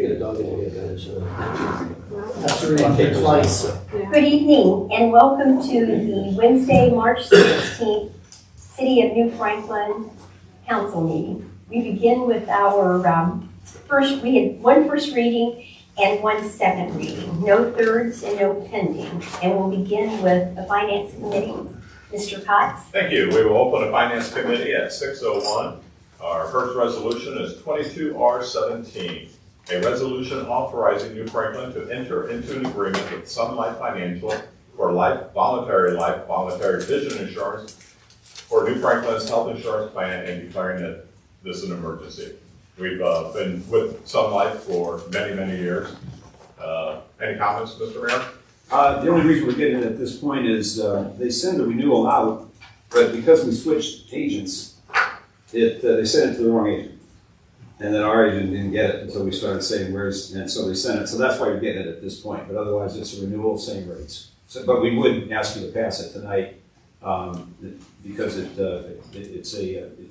get a dog in the head, so. That's really twice. Good evening and welcome to the Wednesday, March 16th City of New Franklin Council meeting. We begin with our we had one first reading and one second reading, no thirds and no pending. And we'll begin with the Finance Committee. Mr. Potts. Thank you. We will open the Finance Committee at 6:01. Our first resolution is 22R17, a resolution authorizing New Franklin to enter into an agreement with Sun Life Financial for voluntary vision insurance for New Franklin's health insurance plan and declaring that this is an emergency. We've been with Sun Life for many, many years. Any comments, Mr. Mayor? The only reason we're getting it at this point is they send the renewal out, but because we switched agents, they sent it to the wrong agent. And then our agent didn't get it until we started saying and so they sent it. So that's why you're getting it at this point, but otherwise it's a renewal, same rates. So, but we would ask you to pass it tonight because it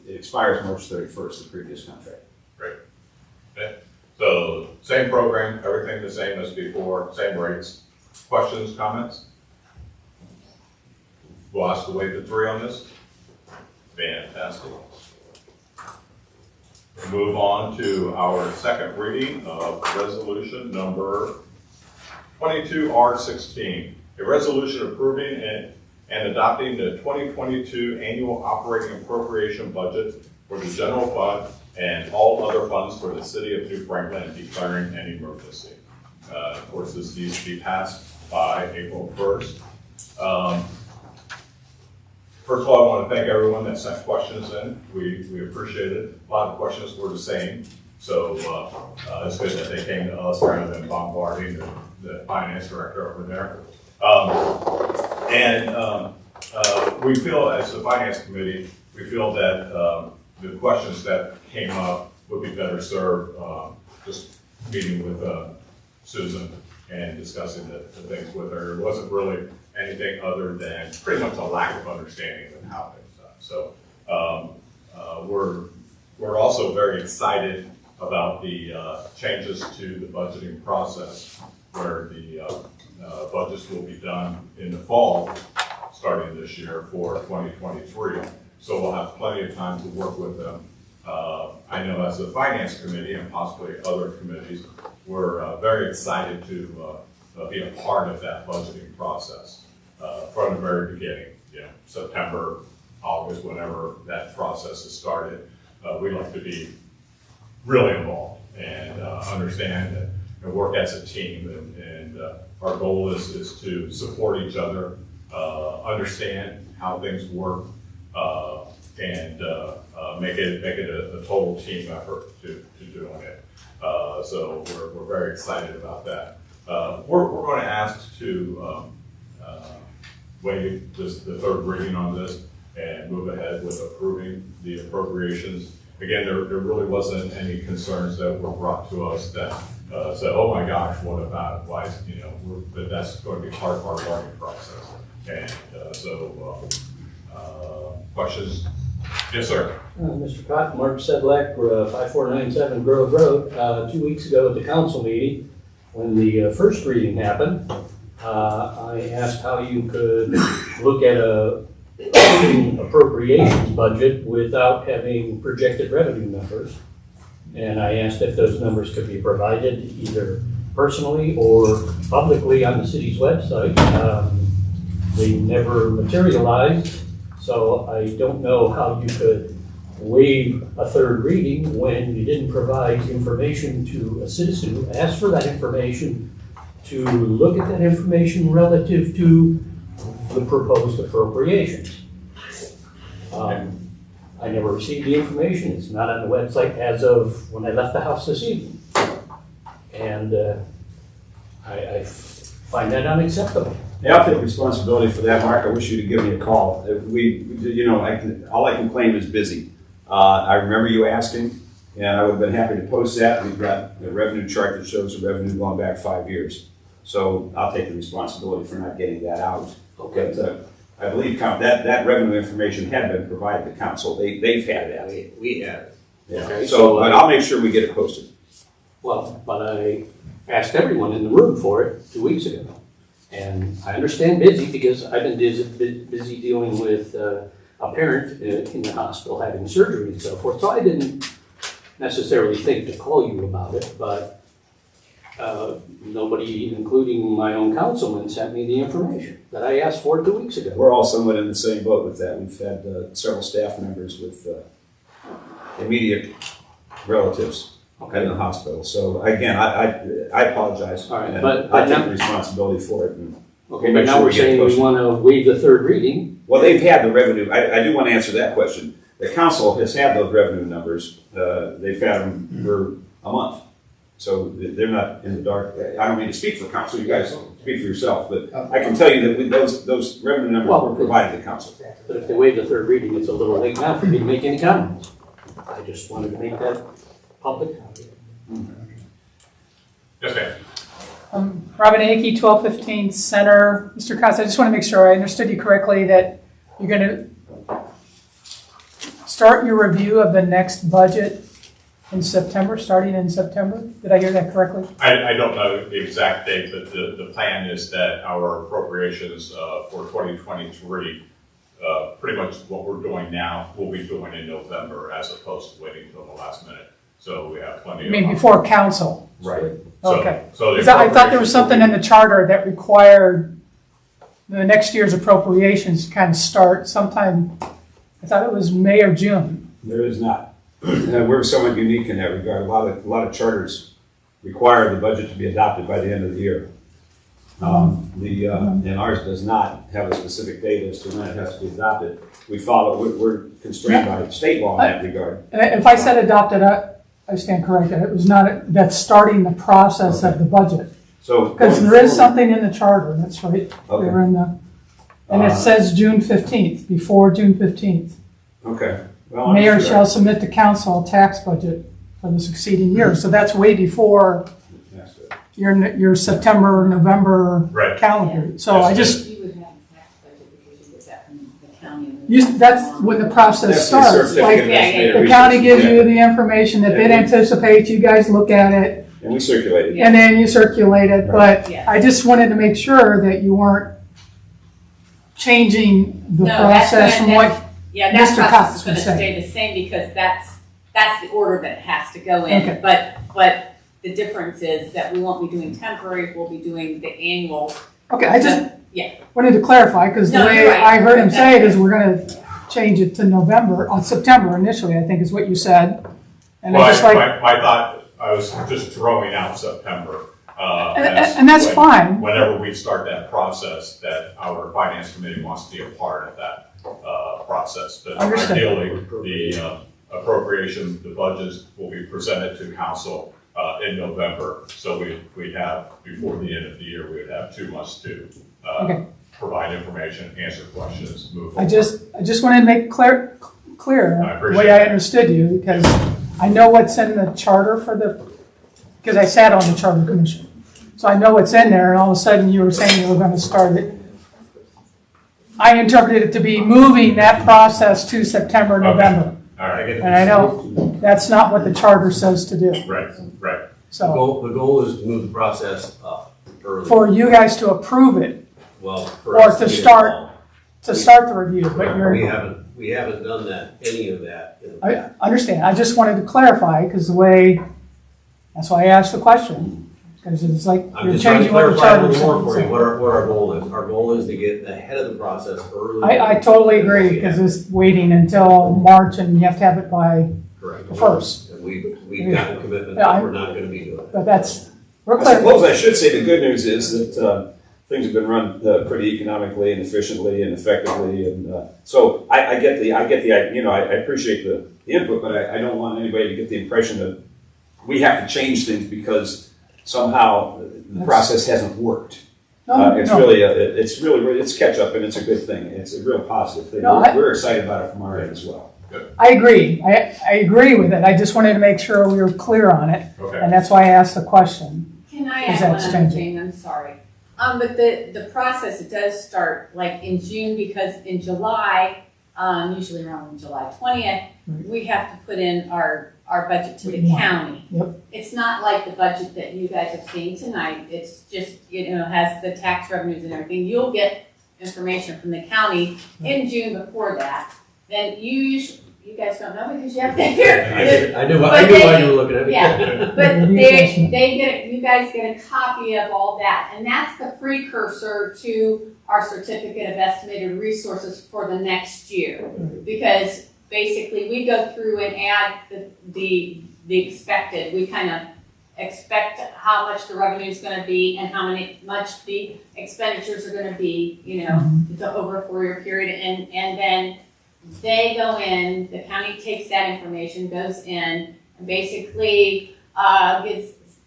expires March 31st, the previous contract. Great. Okay. So same program, everything the same as before, same rates. Questions, comments? We'll ask to wait to 3 on this. Fantastic. We'll move on to our second reading of resolution number 22R16, a resolution approving and adopting the 2022 annual operating appropriation budget for the general fund and all other funds for the city of New Franklin and declaring an emergency. Of course, this needs to be passed by April 1st. First of all, I want to thank everyone that sent questions in. We appreciate it. A lot of questions were the same, so it's good that they came to us rather than bombarding the finance director over there. We feel, as the finance committee, we feel that the questions that came up would be better served just meeting with Susan and discussing the things with her. It wasn't really anything other than pretty much a lack of understanding of how things done. So we're also very excited about the changes to the budgeting process, where the budgets will be done in the fall, starting this year for 2023. So we'll have plenty of time to work with them. I know as a finance committee and possibly other committees, we're very excited to be a part of that budgeting process from the very beginning. September, August, whenever that process is started, we like to be really involved and understand and work as a team. And our goal is to support each other, understand how things work, and make it a total team effort to doing it. So we're very excited about that. We're going to ask to waive the third reading on this and move ahead with approving the appropriations. Again, there really wasn't any concerns that were brought to us that said, oh my gosh, what about it? Why, but that's going to be part of our learning process. And questions? Yes, sir. Mr. Cotton, Mark Sedlak, 5497 Grove Road. 2 weeks ago at the council meeting, when the first reading happened, I asked how you could look at a appropriations budget without having projected revenue numbers. And I asked if those numbers could be provided either personally or publicly on the city's website. They never materialized, so I don't know how you could waive a third reading when you didn't provide information to a citizen who asked for that information to look at that information relative to the proposed appropriations. I never received the information. It's not on the website as of when I left the house this evening. And I find that unacceptable. Yeah, I'll take responsibility for that, Mark. I wish you'd give me a call. All I can claim is busy. I remember you asking, and I would have been happy to post that. We've got a revenue chart that shows the revenue going back 5 years. So I'll take the responsibility for not getting that out. Okay. But, I believe that revenue information had been provided to council. They've had that. We have it. Yeah. Okay, So but I'll make sure we get it posted. Well, but I asked everyone in the room for it 2 weeks ago. And I understand busy because I've been busy dealing with a parent in the hospital having surgery and so forth. So I didn't necessarily think to call you about it, but nobody, including my own councilman, sent me the information that I asked for 2 weeks ago. We're all somewhat in the same boat with that. We've had several staff members with immediate relatives in the hospital. So again, I apologize. All right, and but I take now- the responsibility for it. And Okay, we'll but make now sure we're we get saying we posted. want to waive the third reading. Well, they've had the revenue. I do want to answer that question. The council has had those revenue numbers. They've had them for a month. So they're not in the dark. I don't mean to speak for council. You guys speak for yourself. But I can tell you that with those revenue numbers were provided to council. But if they waive the third reading, it's a little late now for me to make any comments. I just wanted to make that public. Yes, ma'am. Robin Akey, 1215 Center. Mr. Costa, I just want to make sure I understood you correctly that you're going to start your review of the next budget in September, starting in September? Did I hear that correctly? I don't know the exact date, but the plan is that our appropriations for 2023, pretty much what we're doing now, we'll be doing in November as opposed to waiting until the last minute. So we have plenty I of. mean, before council? Right. Okay. So the Because I thought there was appropriations will something in the charter that required the next year's appropriations to kind of start sometime, I thought it was May or June. There is not. We're somewhat unique in that regard. A lot of charters require the budget to be adopted by the end of the year. And ours does not have a specific date as to when it has to be adopted. We're constrained by state law in that regard. And if I said adopted, I stand corrected. It was not, that's starting the process of the budget. So Because going there is forward- something in the charter, that's right. Okay. They were in the, and it Uh, says June 15th, before June 15th. Okay. Well, Mayor understood. shall submit to council a tax budget for the succeeding year. So that's way before Understood. your September, November Right. calendar. So I just, You would have a tax budget because you get that from the county. that's when the process That's the starts. certificate Like, of estimated the county resources, gives yeah. you the information that it anticipates, you guys look at it, And we circulated. and then you circulate it. But Yeah. I just wanted to make sure that you weren't changing the No, that's process from gonna- what, Yeah, that Mr. process Cox is gonna would say. stay the same because that's the order that it has to go Okay. in. But the difference is that we won't be doing temporary, we'll be doing the annual. okay, I just Yeah. wanted to clarify, because the No, way you're right. I heard him say it is we're gonna change it to November, on September initially, I think is what you said. And Well, I just like, my thought, I was just throwing out September. and that's fine. Whenever we start that process, that our finance committee wants to be a part of that process. But Understood. ideally, the appropriation, the budgets will be presented to council in November. So we have, before the end of the year, we would have 2 months to Okay. provide information, answer questions, move I forward. just wanted to make clear I the appreciate way I that. understood you, because I know what's in the charter for because I sat on the charter commission. So I know what's in there, and all of a sudden you were saying you were gonna start it. I interpreted it to be moving that process to September, Okay. November. All right, And I know that's not what the charter says to do. right. The So goal is to move the process up early. for you guys to approve it, Well, for or us to get start involved. to start the review, but We you're, haven't done that, any of that in the I past. understand. I just wanted to clarify, because that's why I asked the question. Because it's like I'm you're just trying to changing what the clarify a charter little more for you, says. what our goal is. Our goal is to get ahead of the process early. I totally agree, because it's waiting until March and you have to have it by, Correct. first. And we've got a commitment Yeah, that we're not gonna be doing it. but we're I clear. suppose I should say the good news is that things have been run pretty economically and efficiently and effectively, and so I get the I appreciate the input, but I don't want anybody to get the impression that we have to change things because somehow the process hasn't worked. No, It's no. really it's catch up, and it's a good thing. It's a real positive thing. No, We're excited about it from our end as well. I agree. I agree with it. I just wanted to make sure we were clear on it, Okay. and that's why I asked the question. Can I Is add one that other changing? thing? I'm sorry. But the process, it does start like in June, because in July, usually around July 20th, we have to put in our our budget to the county. Yep. It's not like the budget that you guys have seen tonight. It's just, has the tax revenues and everything. You'll get information from the county in June before that. Then you guys don't know because you have to hear. I knew But why they- you were looking at me. Yeah, but you guys get a copy of all that, and that's the precursor to our certificate of estimated resources for the next year. Because basically, we go through and add the expected, we kind of expect how much the revenue is gonna be and how much the expenditures are gonna be, it's over a 4-year period, and then they go in, the county takes that information, goes in, and basically,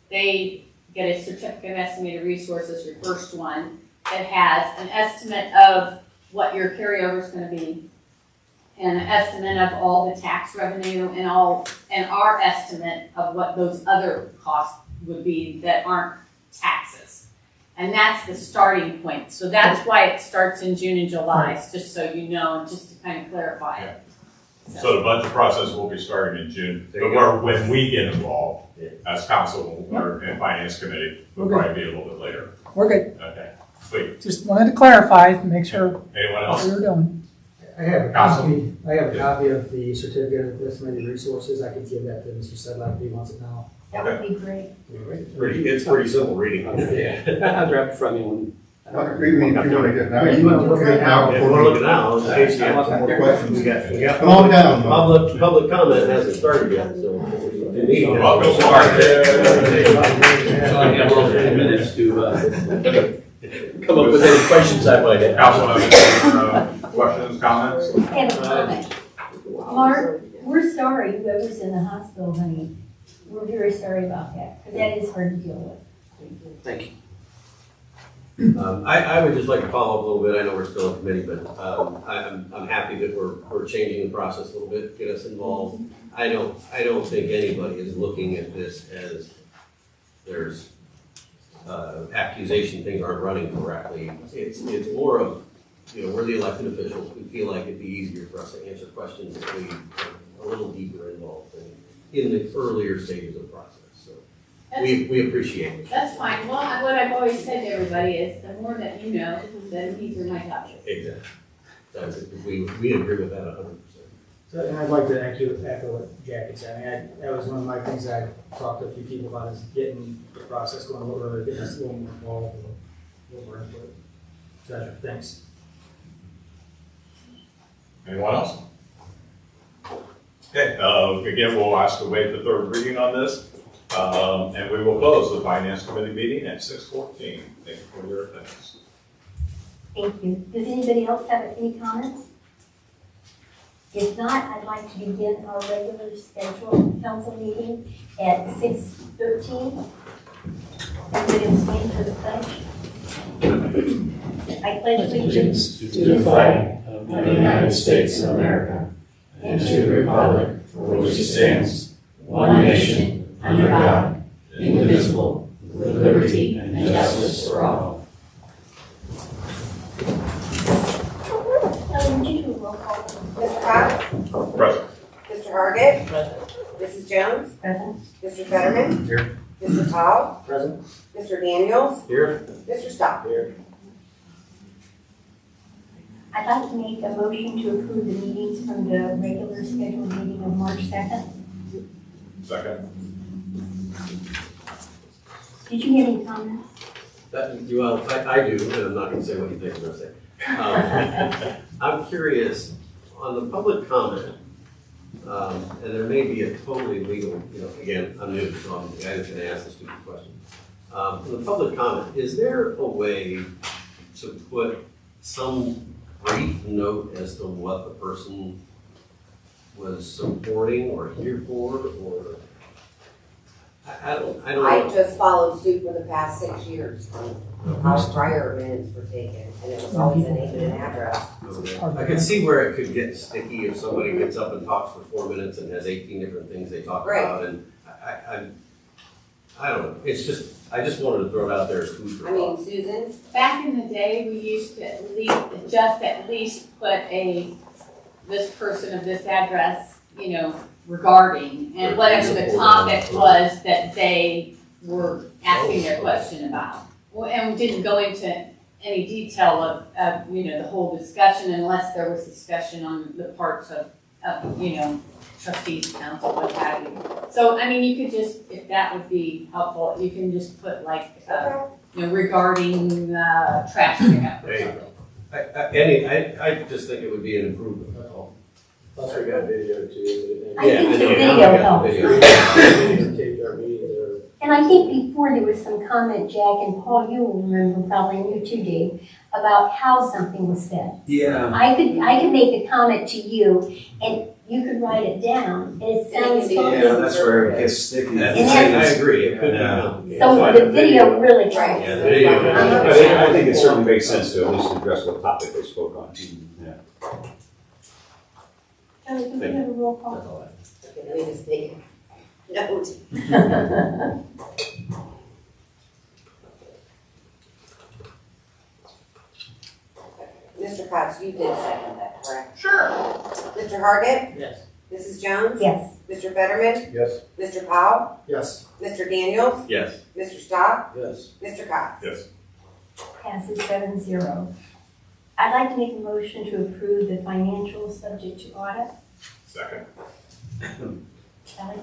they get a certificate of estimated resources, your first one, that has an estimate of what your carryover is gonna be, and an estimate of all the tax revenue and our estimate of what those other costs would be that aren't taxes. And that's the starting point. So that's why it starts in June and July, just so you know, and just to kind of clarify it. So the budget process will be starting in June, but when we get involved as council and finance committee, will probably be a little bit later. We're good. Okay, sweet. Just wanted to clarify, to make sure Anyone what else? we were doing. I have a Council. copy, I have a copy of the certificate of estimated resources. I could give that to Mr. Sedlak if he wants it now. That would be great. It's pretty simple reading. Yeah, I'll grab it from you when. Read me if you want to get now. You wanna look at it now? If we're looking now, in case you have More questions. we got Come on down. public comment hasn't started yet, so. the meeting- Welcome, Mark. So I have all 10 minutes to come up with any questions I might have. Council has any questions, comments? I have a comment. Mark, we're sorry whoever's in the hospital, honey. We're very sorry about that, because that is hard to deal with. Thank you. I would just like to follow up a little bit. I know we're still in committee, but I'm happy that we're changing the process a little bit, get us involved. I don't think anybody is looking at this as there's accusation things aren't running correctly. It's more of, we're the elected officials. We feel like it'd be easier for us to answer questions if we are a little deeper involved in the earlier stages of the process. So we appreciate it. That's fine. Well, what I've always said to everybody is the more that you know, the easier my job is. Exactly. We agree with that 100%. So, and I'd like to echo what Jackie said. I mean, that was one of my things I talked to a few people about, is getting the process going a little earlier, getting us a little more involved, a little more input. So, thanks. Anyone else? Okay, again, we'll ask to waive the third reading on this, and we will close the finance committee meeting at 6:14. Thank you for your attendance. Thank you. Does anybody else have any comments? If not, I'd like to begin our regular scheduled council meeting at 6:13. Everybody stand for the pledge. I pledge allegiance to the flag of the United States of America and to the republic for which it stands, one nation, under God, indivisible, with liberty and justice for all. Would you do a roll call? Mr. Cox? Present. Mr. Hargit? Mrs. Jones? Present. Mr. Fetterman? Here. Mr. Tall? Present. Mr. Daniels? Here? Mr. Stock? Here. I'd like to make a motion to approve the meetings from the regular scheduled meeting of March 2nd. Second. Did you have any comments? I do, and I'm not going to say what you think I'm going to say. I'm curious, on the public comment, and there may be a totally legal, again, I'm new, so I'm the guy that's going to ask the stupid question. On the public comment, is there a way to put some brief note as to what the person was supporting or here for, or? I don't I know. just followed suit for the past 6 years on how prior minutes were taken, and it was always a name and an address. I can see where it could get sticky if somebody gets up and talks for 4 minutes and has 18 different things they talk Right. about, and I don't know, it's just, I just wanted to throw it out there as food for I mean, thought. Susan, Back in the day, we used to at least put this person of this address, regarding, and whatever the topic was that they were asking their question about. And we didn't go into any detail of, the whole discussion unless there was discussion on the parts of trustees, council, what have you. So, I mean, you could just, if that would be helpful, you can just put like, regarding, trash pickup or There you something. I just think it would be an improvement, that's all. Plus we got video too. I think the know. video Yeah, helps. video. Taped our meetings or. And I think before there was some comment, Jack and Paul, you will remember, probably you too, Dave, about how something was said. Yeah. I could make a comment to you and you could write it down and it sounds Yeah, totally. Yeah, that's where it gets sticky. That's, And I then- agree, it could be Yeah. complicated. So the video really Right. counts. Yeah, the video. I think it certainly makes sense to at least address what topic they spoke on. Yeah. Johnny, can we have a roll call? That's all I- Okay, let me just take a note. Mr. Cox, you did second that, correct? Sure. Mr. Hargit? Yes. Mrs. Jones? Yes. Mr. Fetterman? Yes. Mr. Powell? Yes. Mr. Daniels? Yes. Mr. Stock? Yes. Mr. Cox? Yes. Passes 7-0. I'd like to make a motion to approve the financials subject to audit. Second. Shelley?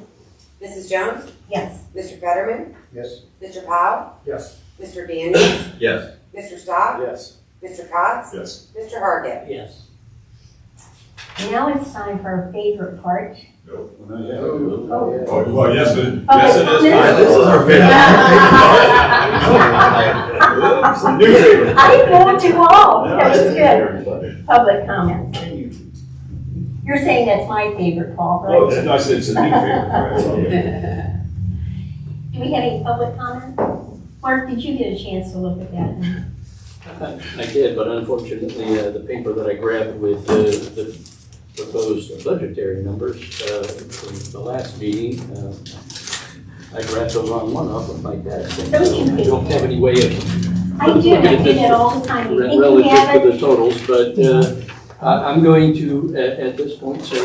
Mrs. Jones? Yes. Mr. Fetterman? Yes. Mr. Powell? Yes. Mr. Daniels? Yes. Mr. Stock? Yes. Mr. Cox? Yes. Mr. Hargit? Yes. Now it's time for our favorite part. Nope. Well, yeah. Oh. Oh, well, yes, it is. Yes, it is. All right, this is our favorite. New favorite. I fooled you all. That was good. Public comment. You're saying that's my favorite, Paul, Well, right? it's nice that it's a new favorite, right? Do we have any public comment? Mark, did you get a chance to look at that? I did, but unfortunately, the paper that I grabbed with the proposed budgetary numbers from the last meeting, I grabbed the wrong one off of my desk. And, I don't have any way of I do, I do that all the time. You think you relative have to it? the totals, but I'm going to, at this point, say,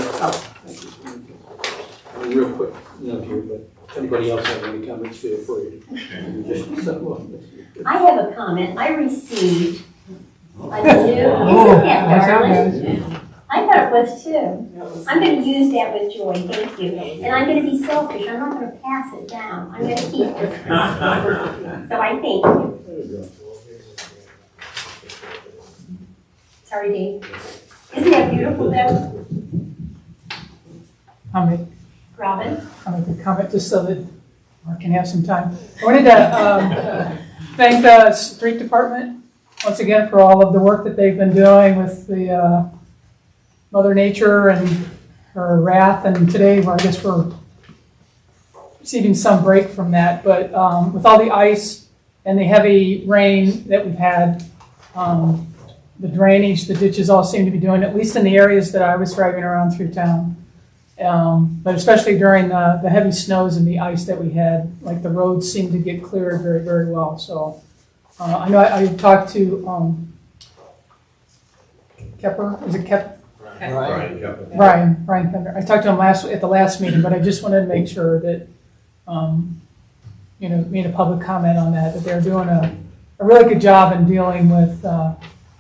real quick note here, but if anybody else has any comments, feel free. I have a comment. I received a new, isn't that darling? I thought it was too. I'm gonna use that with joy, thank you. And I'm gonna be selfish, I'm not gonna pass it down. I'm gonna keep it. So I thank you. Sorry, Dave. Isn't that beautiful, though? I'll make Robin? a comment just so that Mark can have some time. I wanted to thank the street department once again for all of the work that they've been doing with the Mother Nature and her wrath. And today, well, I guess we're receiving some break from that. But with all the ice and the heavy rain that we've had, the drainage, the ditches all seem to be doing, at least in the areas that I was driving around through town. But especially during the heavy snows and the ice that we had, like the roads seemed to get cleared very, very well. So I know I talked to Kepper, is it Kep? Brian Kepler. Brian Kepper. I talked to him at the last meeting, but I just wanted to make sure that, made a public comment on that they're doing a really good job in dealing with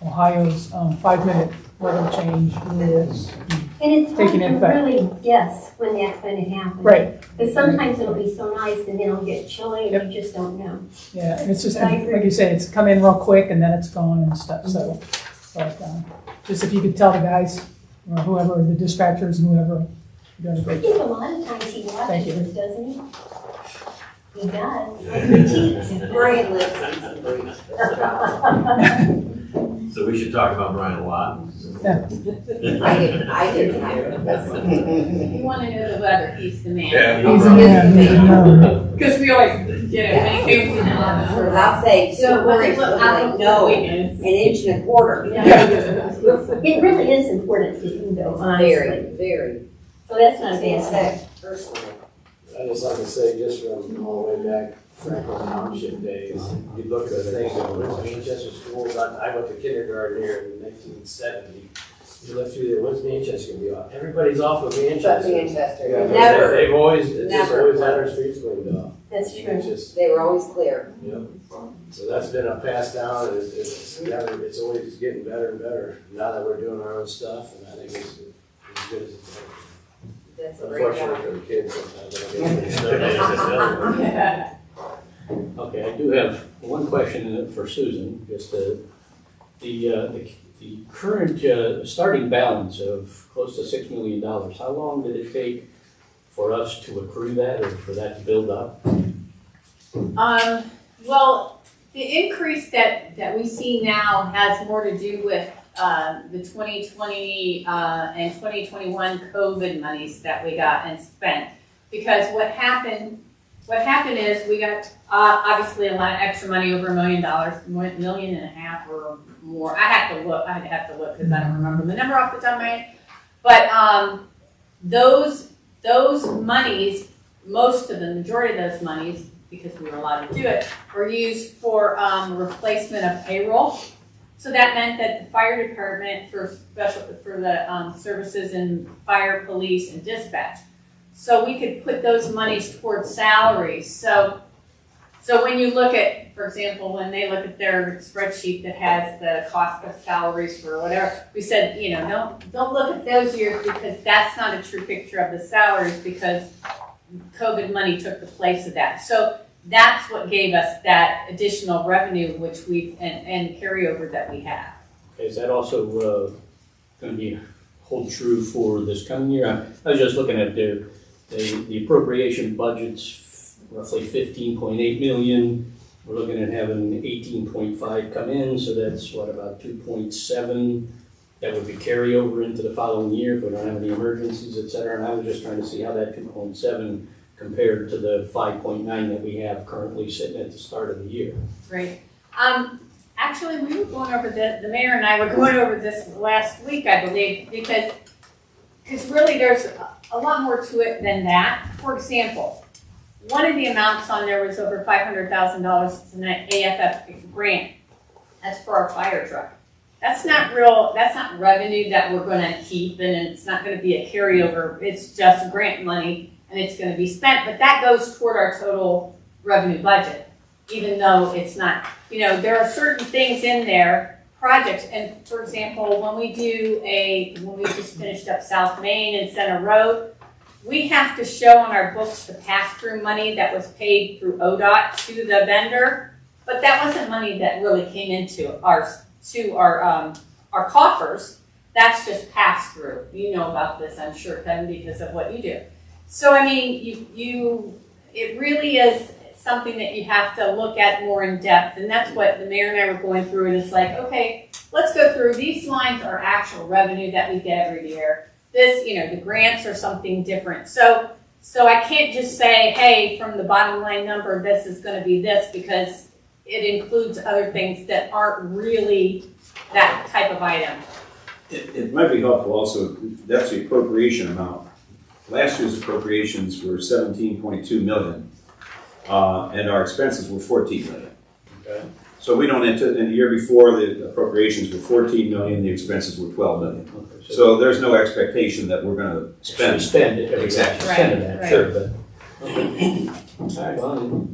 Ohio's 5-minute weather change rules. And it's hard Taking to effect. really guess when that's going to happen. Right, Because sometimes it'll be so nice and then it'll get chilly and you just don't know. yeah, and it's just, I agree. like you say, it's come in real quick and then it's gone and stuff, so. But just if you could tell the guys, or whoever, the dispatchers and whoever, you're doing a I great think a lot of times he Thank you. watches, doesn't he? He does. Like critiques. Brian lives. So we should talk about Brian a lot. I didn't have If you want to know the weather, he's the man. Yeah, He's a man, he's a man. Because we always get it, make things in the I'll say, So super what rich, look like, no, an inch and a quarter. It really is important to you though, honestly. Very, very. So that's not a Being bad thing. said, personally. I just like to say, just from all the way back, Franklin Township days, you look at the things that went to Winchester schools, I went to kindergarten here in 1970. You left through there, when's Manchester gonna be off? Everybody's off of But Manchester. Manchester, Yeah, never, They've always, it's just Never. always had our streets cleaned off. That's It's true. just, they were always clear. yep. So that's been a pass down, and it's always getting better and better, now that we're doing our own stuff, and I think it's as good as it's ever. That's a great job. Unfortunately for the kids, sometimes they don't get to snow days. Okay, I do have one question for Susan, just the current starting balance of close to $6 million, how long did it take for us to accrue that or for that to build up? Well, the increase that we see now has more to do with, the 2020, and 2021 COVID monies that we got and spent. Because what happened is we got, obviously a lot of extra money, over $1 million, $1.5 million or more. I'd have to look, because I don't remember the number off the top of my head. But, those monies, most of the majority of those monies, because we were allowed to do it, were used for, replacement of payroll. So that meant that the fire department for the services in fire, police, and dispatch. So we could put those monies towards salaries. So when you look at, for example, when they look at their spreadsheet that has the cost of salaries for whatever, we said, don't look at those years because that's not a true picture of the salaries because COVID money took the place of that. So that's what gave us that additional revenue, which and carryover that we have. Is that also going to hold true for this coming year? I was just looking at the appropriation budget's roughly 15.8 million. We're looking at having 18.5 come in, so that's about 2.7. That would be carryover into the following year if we don't have any emergencies, et cetera. And I was just trying to see how that 2.7 compared to the 5.9 that we have currently sitting at the start of the year. Right. Actually, we were going over the mayor and I were going over this last week, I believe, because really there's a lot more to it than that. For example, one of the amounts on there was over $500,000. It's an AFF grant. That's for our fire truck. That's not revenue that we're gonna keep, and it's not gonna be a carryover. It's just grant money and it's gonna be spent, but that goes toward our total revenue budget, even though it's not, there are certain things in there, projects, and for example, when we just finished up South Main and Center Road, we have to show on our books the pass-through money that was paid through ODOT to the vendor, but that wasn't money that really came into our coffers. That's just pass-through. You know about this, I'm sure, Kevin, because of what you do. So, I mean, it really is something that you have to look at more in depth, and that's what the mayor and I were going through, and it's like, okay, let's go through, these lines are actual revenue that we get every year. This, the grants are something different. So I can't just say, hey, from the bottom line number, this is gonna be this, because it includes other things that aren't really that type of item. It might be helpful also, that's the appropriation amount. Last year's appropriations were 17.2 million, and our expenses were 14 million. Okay. So we don't enter, in the year before, the appropriations were 14 million, the expenses were 12 million. Okay, So there's no expectation that we're gonna spend. Spend it, every Exactly. percent of that, Right, sure, but, okay. All right, well,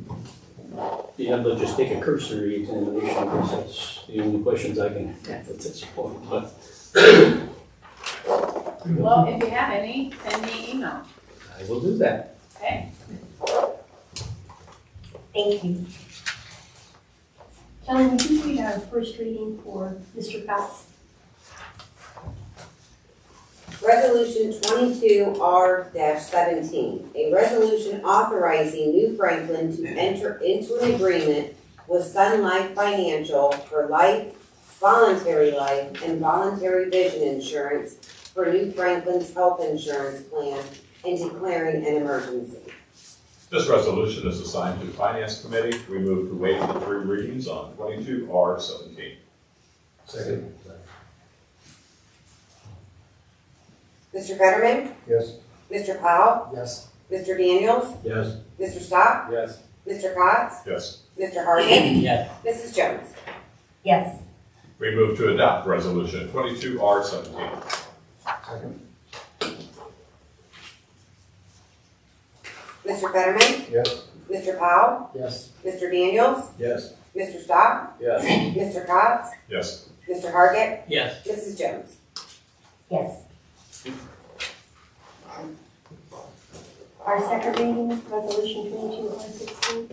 you have to just take a cursory examination, because that's the only questions I can have at this point, but Well, if you have any, send me an email, I will do that. okay? Thank you. John, would you read our first reading for Mr. Cox? Resolution 22R-17, a resolution authorizing New Franklin to enter into an agreement with Sun Life Financial for life, voluntary life, and voluntary vision insurance for New Franklin's health insurance plan and declaring an emergency. This resolution is assigned to the Finance Committee. We move to waive the 3 readings on 22R-17. Second. Mr. Fetterman? Yes. Mr. Powell? Yes. Mr. Daniels? Yes. Mr. Stock? Yes. Mr. Cox? Yes. Mr. Hargan? Yes. Mrs. Jones? Yes. We move to adopt Resolution 22R-17. Mr. Fetterman? Yes. Mr. Powell? Yes. Mr. Daniels? Yes. Mr. Stock? Yes. Mr. Cox? Yes. Mr. Hargit? Yes. Mrs. Jones? Yes. Our second reading, resolution 22-16.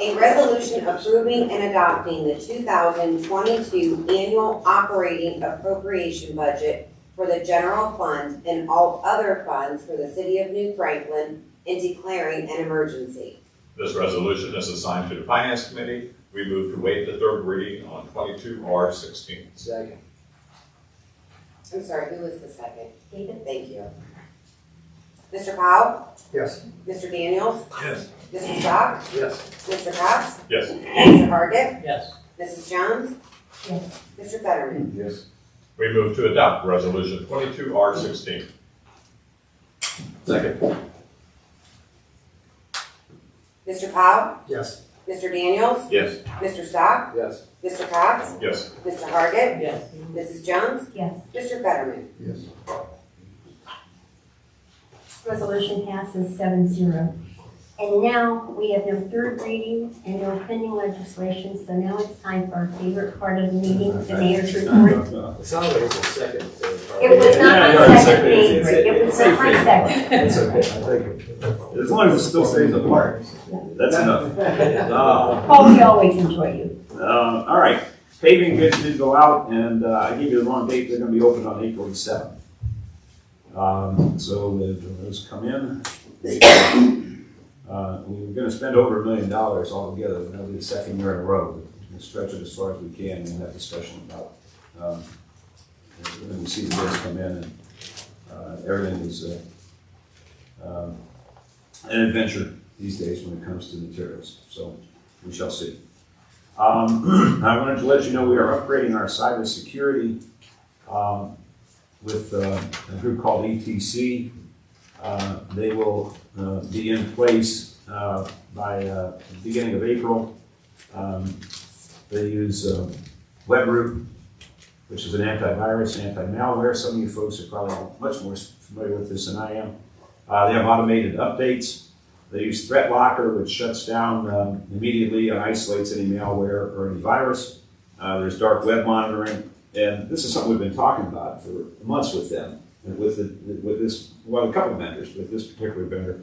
A resolution approving and adopting the 2022 annual operating appropriation budget for the general fund and all other funds for the city of New Franklin and declaring an emergency. This resolution is assigned to the Finance Committee. We move to waive the third reading on 22R16. Second. I'm sorry, who was the second? David? Thank you. Mr. Powell? Yes. Mr. Daniels? Yes. Mr. Stock? Yes. Mr. Cox? Yes. Mr. Hargit? Yes. Mrs. Jones? Yes. Mr. Fetterman? Yes. We move to adopt resolution 22R16. Second. Mr. Powell? Yes. Mr. Daniels? Yes. Mr. Stock? Yes. Mr. Cox? Yes. Mr. Hargit? Yes. Mrs. Jones? Yes. Mr. Fetterman? Yes. Resolution passes 7-0. And now, we have no third readings and no pending legislation, so now it's time for our favorite part of the meeting, the mayor's report. It sounds like it's a second. It was not Yeah, my yeah, second it's- favorite, it was not my second. It's okay, I take it. As long as it still stays apart, that's enough. Paul, we always enjoy you. All right, paving bids did go out, and I gave you the wrong date, they're gonna be open on April the 7th. So those come in. We were gonna spend over $1 million altogether, that'll be the second year in a row. We'll stretch it as far as we can, and have discussion about, when we see the bids come in, and everything is an adventure these days when it comes to materials, so we shall see. I wanted to let you know we are upgrading our cybersecurity with a group called ETC. They will be in place by the beginning of April. They use WebRoot, which is an antivirus, anti-malware. Some of you folks are probably much more familiar with this than I am. They have automated updates. They use ThreatLocker, which shuts down immediately and isolates any malware or any virus. There's dark web monitoring, and this is something we've been talking about for months with them, and with a couple of vendors, with this particular vendor.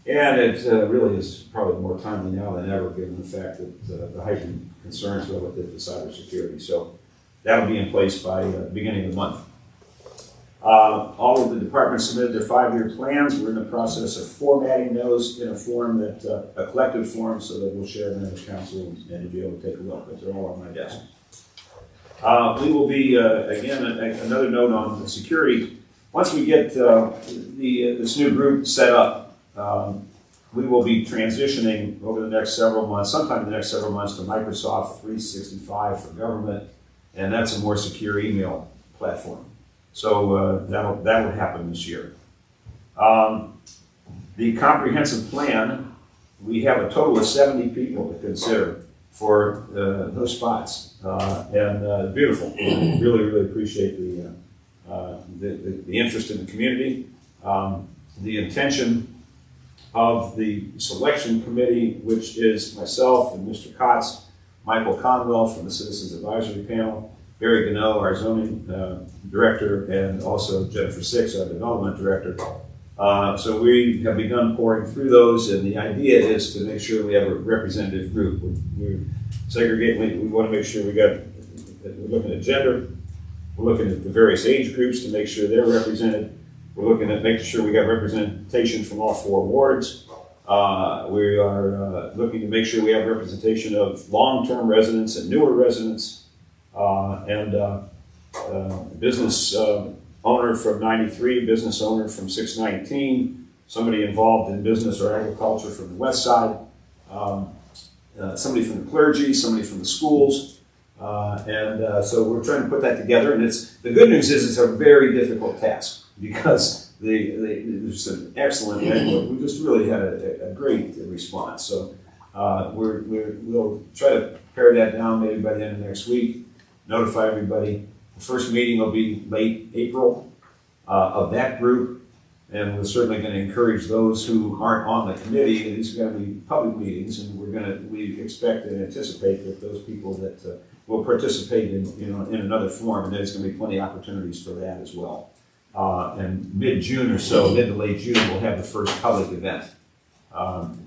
And it really is probably more timely now than ever, given the fact that the heightened concerns relative to cybersecurity. So that will be in place by the beginning of the month. All of the departments submitted their 5-year plans. We're in the process of formatting those in a form that, a collective form, so that we'll share them as council and you'll be able to take a look, but they're all on my desk. We will be, again, another note on the security. Once we get this new group set up, we will be transitioning over the next several months, sometime in the next several months, to Microsoft 365 for government, and that's a more secure email platform. So that'll happen this year. The comprehensive plan, we have a total of 70 people to consider for those spots, and beautiful. Really, really appreciate the interest in the community. The intention of the selection committee, which is myself and Mr. Kotz, Michael Conwell from the Citizens Advisory Panel, Barry Gano, our zoning director, and also Jennifer Six, our development director. So we have begun pouring through those, and the idea is to make sure we have a representative group. We're segregating, we want to make sure we're looking at gender, we're looking at the various age groups to make sure they're represented. We're looking at making sure we got representation from all 4 wards. We are looking to make sure we have representation of long-term residents and newer residents, and business owner from 93, business owner from 619, somebody involved in business or agriculture from the west side, somebody from the clergy, somebody from the schools, so we're trying to put that together. And the good news is it's a very difficult task, because there's an excellent input. We just really had a great response. So we'll try to pare that down maybe by the end of next week, notify everybody. The first meeting will be late April. of that group. And we're certainly going to encourage those who aren't on the committee. These are going to be public meetings, and we expect and anticipate that those people that will participate in another forum, and there's going to be plenty of opportunities for that as well. And mid-June or so, mid to late June, we'll have the first public event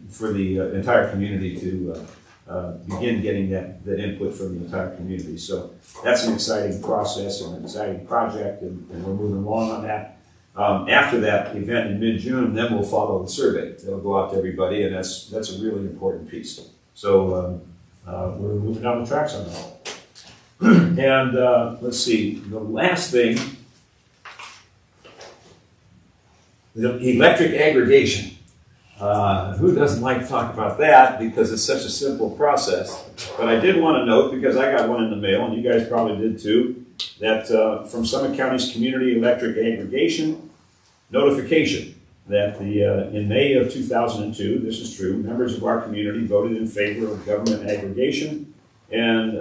for the entire community to begin getting that input from the entire community. So that's an exciting process and an exciting project, and we're moving along on that. After that event in mid-June, then we'll follow the survey. It'll go out to everybody, and that's a really important piece. So we're moving down the tracks on that. And let's see, the last thing, the electric aggregation. Who doesn't like to talk about that because it's such a simple process? But I did want to note, because I got one in the mail, and you guys probably did too, that from Summit County's Community Electric Aggregation notification that in May of 2002, this is true, members of our community voted in favor of government aggregation and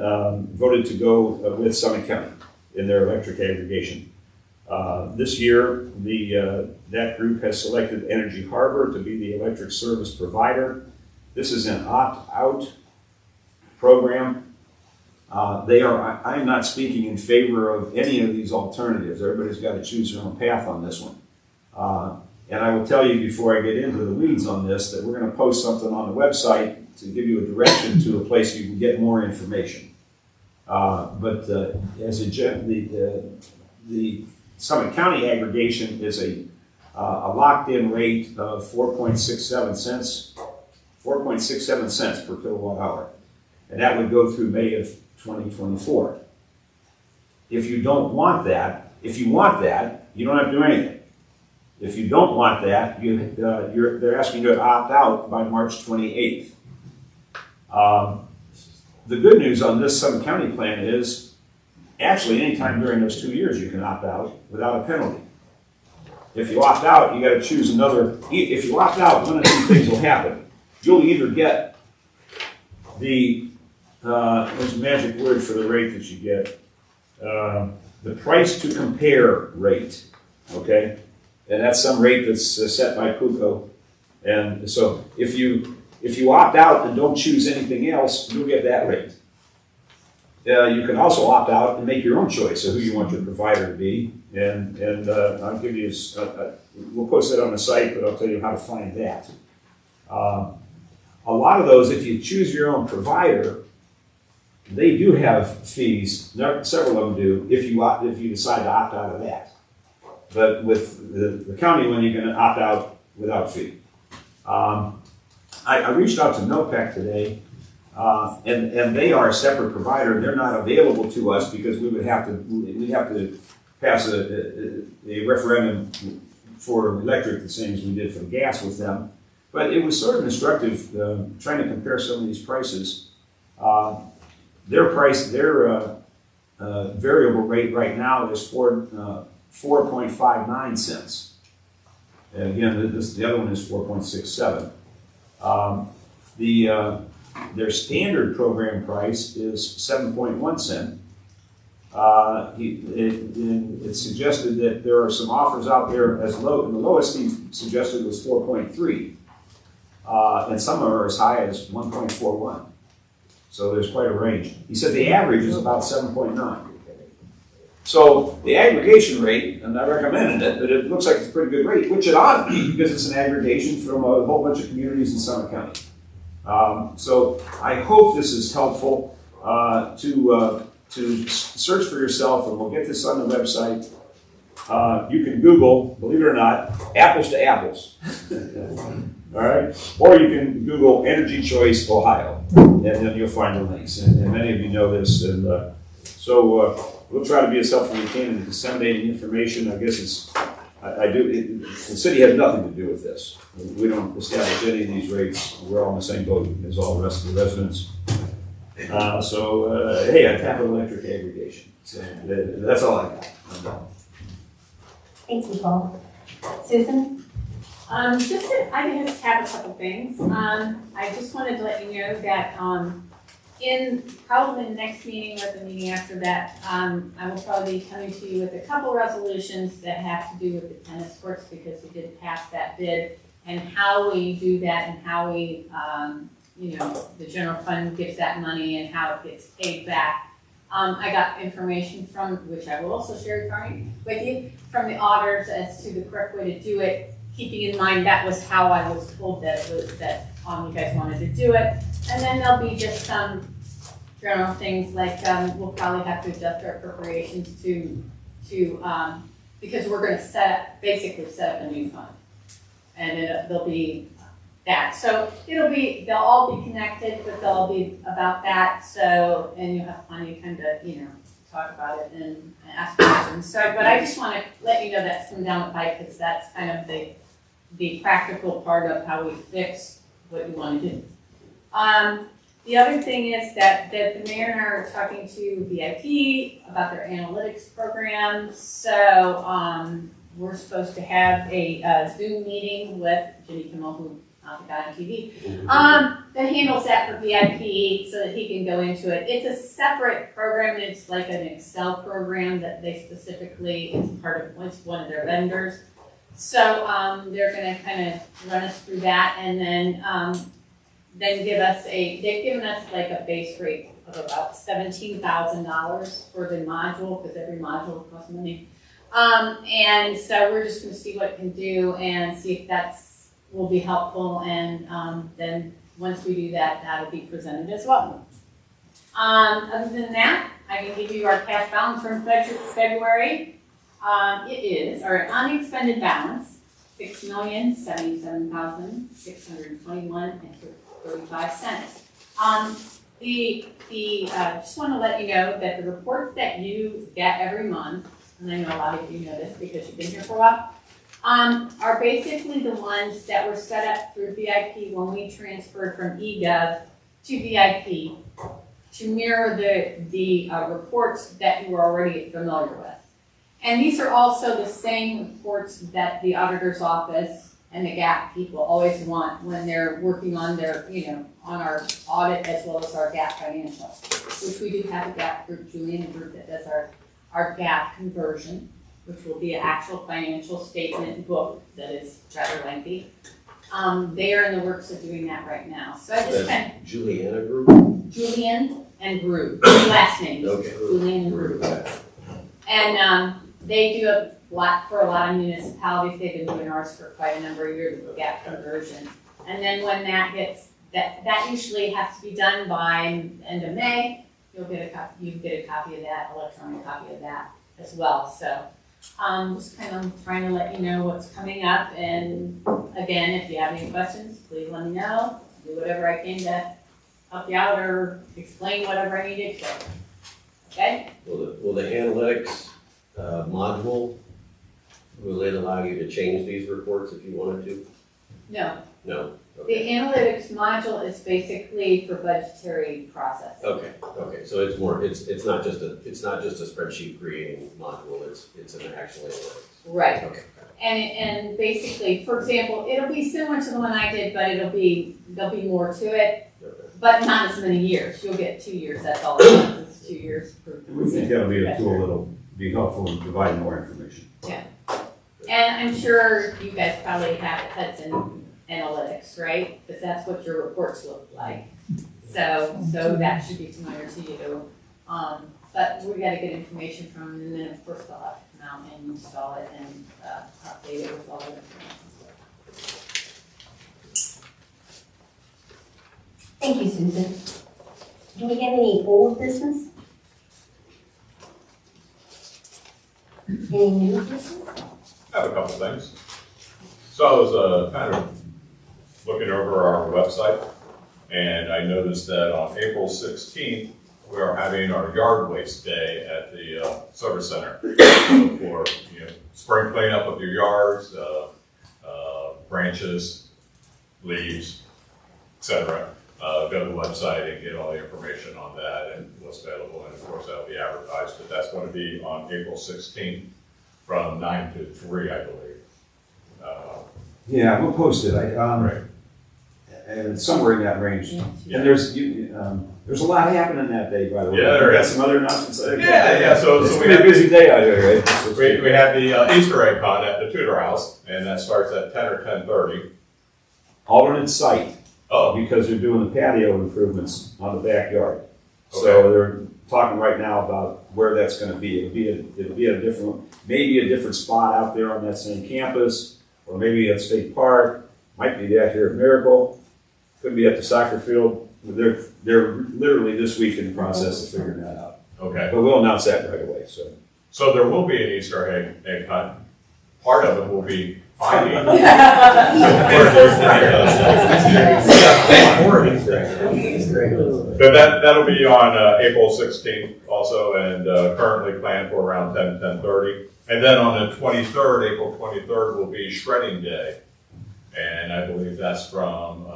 voted to go with Summit County in their electric aggregation. This year, that group has selected Energy Harbor to be the electric service provider. This is an opt-out program. I'm not speaking in favor of any of these alternatives. Everybody's got to choose their own path on this one. And I will tell you before I get into the weeds on this that we're going to post something on the website to give you a direction to a place you can get more information. But as the Summit County aggregation is a locked-in rate of 4.67 cents per kilowatt hour. And that would go through May of 2024. If you don't want that, if you want that, you don't have to do anything. If you don't want that, they're asking you to opt out by March 28th. The good news on this Summit County plan is, actually, anytime during those 2 years, you can opt out without a penalty. If you opt out, you got to choose another. If you opt out, one of two things will happen. You'll either get there's a magic word for the rate that you get, the price to compare rate, okay? And that's some rate that's set by PUCO. And so if you opt out and don't choose anything else, you'll get that rate. You can also opt out and make your own choice of who you want your provider to be. And I'll give you, we'll post that on the site, but I'll tell you how to find that. A lot of those, if you choose your own provider, they do have fees. Several of them do if you decide to opt out of that. But with the county one, you're going to opt out without fee. I reached out to NOPEC today, and they are a separate provider. They're not available to us because we'd have to pass a referendum for electric the same as we did for gas with them. But it was sort of instructive trying to compare some of these prices. Their variable rate right now is 4.59 cents. And again, the other one is 4.67. Their standard program price is 7.1 cents. It's suggested that there are some offers out there as low, and the lowest he suggested was 4.3. And some are as high as 1.41. So there's quite a range. He said the average is about 7.9. So the aggregation rate, and I recommended it, but it looks like it's a pretty good rate, which it ought to be because it's an aggregation from a whole bunch of communities in Summit County. So I hope this is helpful to search for yourself, and we'll get this on the website. You can Google, believe it or not, apples to apples. All right? Or you can Google Energy Choice Ohio, and then you'll find the links. And many of you know this. And so we'll try to be as helpful as we can in disseminating information. I guess the city has nothing to do with this. We don't establish any of these rates. We're all in the same boat as all the rest of the residents. Hey, I tap electric aggregation. So that's all I got. Thanks, Nicole. Susan? I just have a couple things. I just wanted to let you know that in probably the next meeting or the meeting after that, I will probably be coming to you with a couple resolutions that have to do with the tennis courts, because we did pass that bid, and how we do that and how we, the general fund gives that money and how it gets paid back. I got information from, which I will also share with you, from the auditors as to the correct way to do it, keeping in mind that was how I was told that it was, that you guys wanted to do it. And then there'll be just some general things like, we'll probably have to adjust our appropriations to because we're gonna basically set up a new fund. And there'll be that. So they'll all be connected, but they'll all be about that. So, and you'll have plenty of time to, talk about it and ask questions. So, but I just want to let you know that's coming down the pipe, because that's kind of the practical part of how we fix what you want to do. The other thing is that the mayor and I are talking to VIP about their analytics program. So, we're supposed to have a Zoom meeting with Jimmy Kimmel, who the guy on TV, that handles that for VIP so that he can go into it. It's a separate program. It's like an Excel program that they specifically, it's one of their vendors. So they're going to kind of run us through that, and then they've given us like a base rate of about $17,000 for the module, because every module costs money. And so we're just going to see what it can do and see if will be helpful, and then once we do that, that'll be presented as well. Other than that, I can give you our cash balance from February. It is our unexpended balance, $6,070,621.35. Just want to let you know that the reports that you get every month, and I know a lot of you know this because you've been here for a while, are basically the ones that were set up through VIP when we transferred from eGov to VIP to mirror the reports that you were already familiar with. And these are also the same reports that the auditor's office and the GAAP people always want when they're working on their, on our audit as well as our GAAP financials, which we do have a GAAP group, Julian group, that does our GAAP conversion, which will be an actual financial statement book that is rather lengthy. They are in the works of doing that right now. So I just Juliana Group? Julian and Group, last names. Okay. Julian and Group. And they do a lot for a lot of municipalities. They've been doing ours for quite a number of years with GAAP conversion. And then when that gets, that usually has to be done by end of May. You get a copy of that, electronic copy of that as well. So just kind of trying to let you know what's coming up. And again, if you have any questions, please let me know. I'll do whatever I can to help you out or explain whatever I need to. Okay? Will the analytics module, will it allow you to change these reports if you wanted to? No. No? The Okay. analytics module is basically for budgetary process. Okay, so it's more, it's not just a spreadsheet creating module, it's an actual analytics. Right. Okay. And basically, for example, it'll be similar to the one I did, but there'll be more to it, Okay. but not as many years. You'll get 2 years, that's all it is. It's 2 years per. We think that'll be a tool that'll be helpful in providing more information. And I'm sure you guys probably have Hudson Analytics, right? Because that's what your reports look like. So that should be familiar to you. But we gotta get information from them, and then of course they'll have to come out and install it and update it with all the information. Thank you, Susan. Do we have any old business? Any new business? I have a couple things. So I was kind of looking over our website, and I noticed that on April 16th, we are having our yard waste day at the service center. So for spring cleanup of your yards, branches, leaves, etc. Go to the website and get all the information on that and what's available, and of course that'll be advertised. But that's going to be on April 16th from 9 to 3, I believe. Yeah, we'll post it. Right. And it's somewhere in that range. Yeah. And there's There's a lot happening that day, by the way. Yeah, there We got is. some other announcements. Yeah, so It's we been a have, busy day out here, right? we have the Easter egg hunt at the Tudor House, and that starts at 10 or 10:30. Alternate site, Oh, because they're doing the patio improvements on the backyard. So they're talking right now about where that's gonna be. It'll be a different, maybe a different spot out there on that same campus, or maybe at State Park, might be out here at Miracle, could be at the soccer field. They're literally this week in the process of figuring that out. okay. But we'll announce that right away, so. So there will be an Easter egg hunt. Part of it will be finding. But that'll be on April 16th also, and currently planned for around 10:30. And then on the 23rd, April 23rd, will be shredding day. And I believe that's from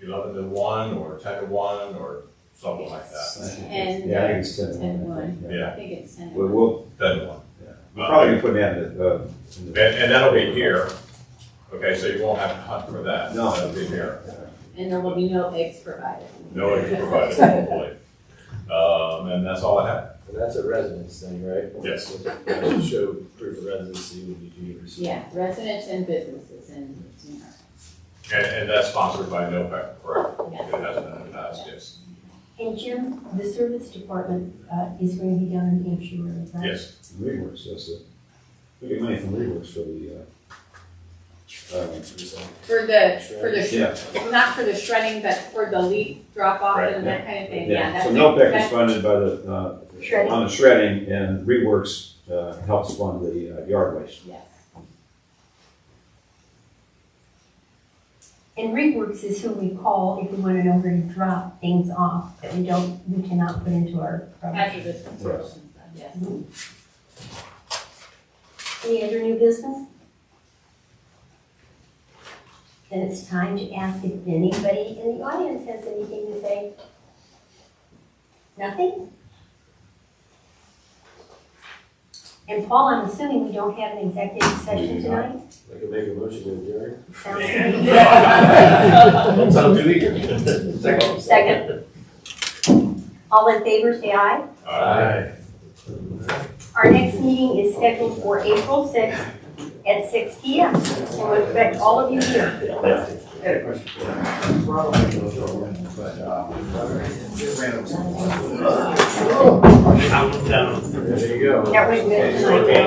11 to 1 or 10 to 1 or something like that. And, Yeah, I think it's 10. 10-1. Yeah. I think it's 10. We'll 10 to 1. we'll probably be putting that in the, And that'll be here. Okay, so you won't have to hunt for that. No. That'll be here. And there will be no eggs provided. No eggs provided, hopefully. And that's all I have. And that's a residence thing, right? Yes. To show proof of residency when you do your research. Yeah, residents and businesses and, you know, And that's sponsored by NOPEC, correct? yes. It has been in the past, yes. And Jim, the service department is going to be down in Hampshire, right? Yes. Reworks, that's it. We get money from Reworks for the, For the, yeah. not for the shredding, but for the leaf drop off Right, and that kind of thing, yeah. Yeah, that's so it. NOPEC is That's- funded by the, Shredding. on the shredding, and Reworks helps fund the yard waste. Yes. And RegWorks is who we call if we want to know where to drop things off that we cannot put into our. Hazardous materials and stuff, yes. Any other new business? Then it's time to ask if anybody in the audience has anything to say. Nothing? And Paul, I'm assuming we don't have an executive session tonight? I can make a motion to adjourn. Sounds good. Sounds too eager. Second. All in favor, say aye. Aye. Our next meeting is scheduled for April 6th at 6 p.m. And we expect all of you here. I had a question. There you go. That went good tonight.